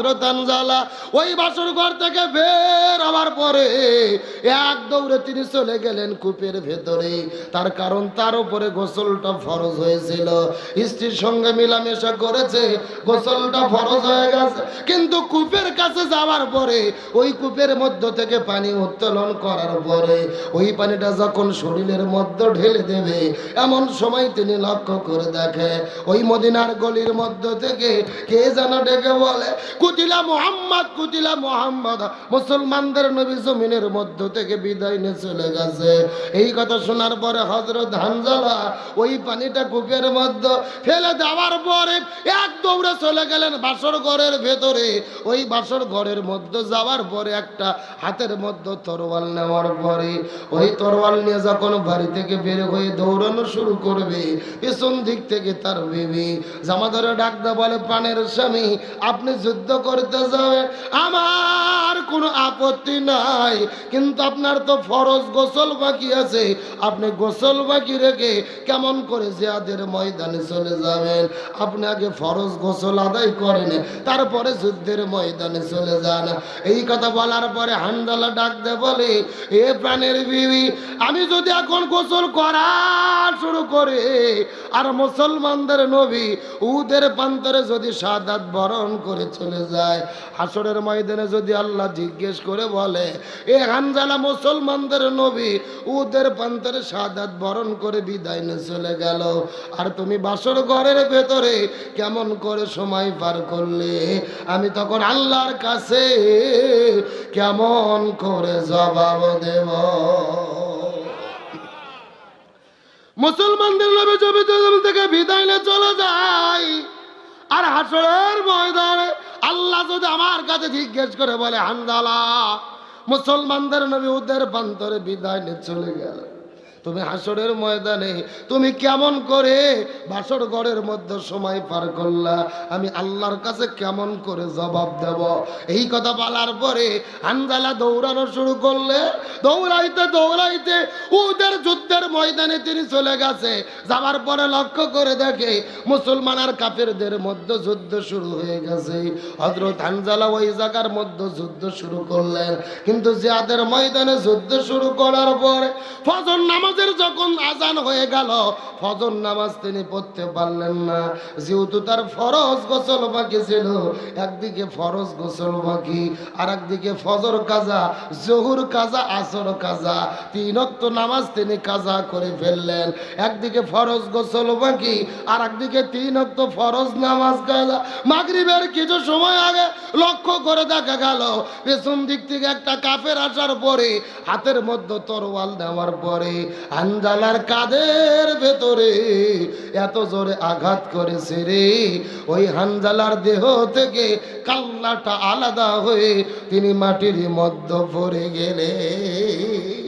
হযরত হানজালা ওই বাসর ঘর থেকে বের হওয়ার পরে এক দৌড়ে তিনি চলে গেলেন কূপের ভেতরে। তার কারণ তার উপরে গোসলটা ফরজ হয়েছিল, স্ত্রীর সঙ্গে মিলামেশা করেছে, গোসলটা ফরজ হয়ে গেছে। কিন্তু কূপের কাছে যাওয়ার পরে ওই কূপের মধ্য থেকে পানি উত্তোলন করার পরে ওই পানিটা যখন শরীরের মধ্যে ঢেলে দেবে এমন সময় তিনি লক্ষ্য করে দেখে ওই মদিনার গলির মধ্য থেকে কে যেন ডেকে বলে, কুতিলা মুহাম্মদ, কুতিলা মুহাম্মদ, মুসলমানদের নবী জমিনের মধ্য থেকে বিদায় নিয়ে চলে গেছে। এই কথা শোনার পরে হযরত হানজালা ওই পানিটা কূপের মধ্যে ফেলে দেওয়ার পরে এক দৌড়ে চলে গেলেন বাসর ঘরের ভেতরে। ওই বাসর ঘরের মধ্যে যাওয়ার পরে একটা হাতের মধ্যে তরোয়াল নেওয়ার পরে ওই তরোয়াল নিয়ে যখন বাড়ি থেকে বের হয়ে দৌড়ানো শুরু করবে, পেছন দিক থেকে তার বিবি জামা ধরে ডাকতে বলে, প্রাণের স্বামী আপনি যুদ্ধ করতে যাবেন, আমার কোনো আপত্তি নাই, কিন্তু আপনার তো ফরজ গোসল বাকি আছে, আপনি গোসল বাকি রেখে কেমন করে জিহাদের ময়দানে চলে যাবেন? আপনি আগে ফরজ গোসল আদায় করেন, তারপরে যুদ্ধের ময়দানে চলে যান। এই কথা বলার পরে হানজালা ডাকতে বলে, এ প্রাণের বিবি, আমি যদি এখন গোসল করা শুরু করে আর মুসলমানদের নবী উহুদের প্রান্তরে যদি শাহাদাত বরণ করে চলে যায়, হাসরের ময়দানে যদি আল্লাহ জিজ্ঞেস করে বলে, এ হানজালা মুসলমানদের নবী উহুদের প্রান্তরে শাহাদাত বরণ করে বিদায় নিয়ে চলে গেল, আর তুমি বাসর ঘরের ভেতরে কেমন করে সময় পার করলে, আমি তখন আল্লাহর কাছে কেমন করে জবাব দেব? মুসলমানদের নবী জমিন থেকে বিদায় নিয়ে চলে যায়, আর হাসরের ময়দানে আল্লাহ যদি আমার কাছে জিজ্ঞেস করে বলে, হানজালা মুসলমানদের নবী উহুদের প্রান্তরে বিদায় নিয়ে চলে গেল, তুমি হাসরের ময়দানে তুমি কেমন করে বাসর ঘরের মধ্যে সময় পার করলা, আমি আল্লাহর কাছে কেমন করে জবাব দেব? এই কথা বলার পরে হানজালা দৌড়ানো শুরু করলে, দৌড়াইতে দৌড়াইতে উহুদের যুদ্ধের ময়দানে তিনি চলে গেছে। যাওয়ার পরে লক্ষ্য করে দেখে মুসলমান আর কাফেরদের মধ্যে যুদ্ধ শুরু হয়ে গেছে। হযরত হানজালা ওই জায়গার মধ্যে যুদ্ধ শুরু করলেন, কিন্তু জিহাদের ময়দানে যুদ্ধ শুরু করার পরে ফজর নামাজের যখন আজান হয়ে গেল, ফজর নামাজ তিনি পড়তে পারলেন না, যেহেতু তার ফরজ গোসল বাকি ছিল। একদিকে ফরজ গোসল বাকি, আর একদিকে ফজর কাজা, জোহর কাজা, আসর কাজা, 3 ওয়াক্ত নামাজ তিনি কাজা করে ফেললেন। একদিকে ফরজ গোসল বাকি, আর একদিকে 3 ওয়াক্ত ফরজ নামাজ কাজা। মাগরিবের কিছু সময় আগে লক্ষ্য করে দেখা গেল পেছন দিক থেকে একটা কাফের আসার পরে হাতের মধ্যে তরোয়াল নেওয়ার পরে হানজালার কাঁধের ভেতরে এত জোরে আঘাত করেছে রে, ওই হানজালার দেহ থেকে কাল্লাটা আলাদা হয়ে তিনি মাটির মধ্যে পড়ে গেলেন।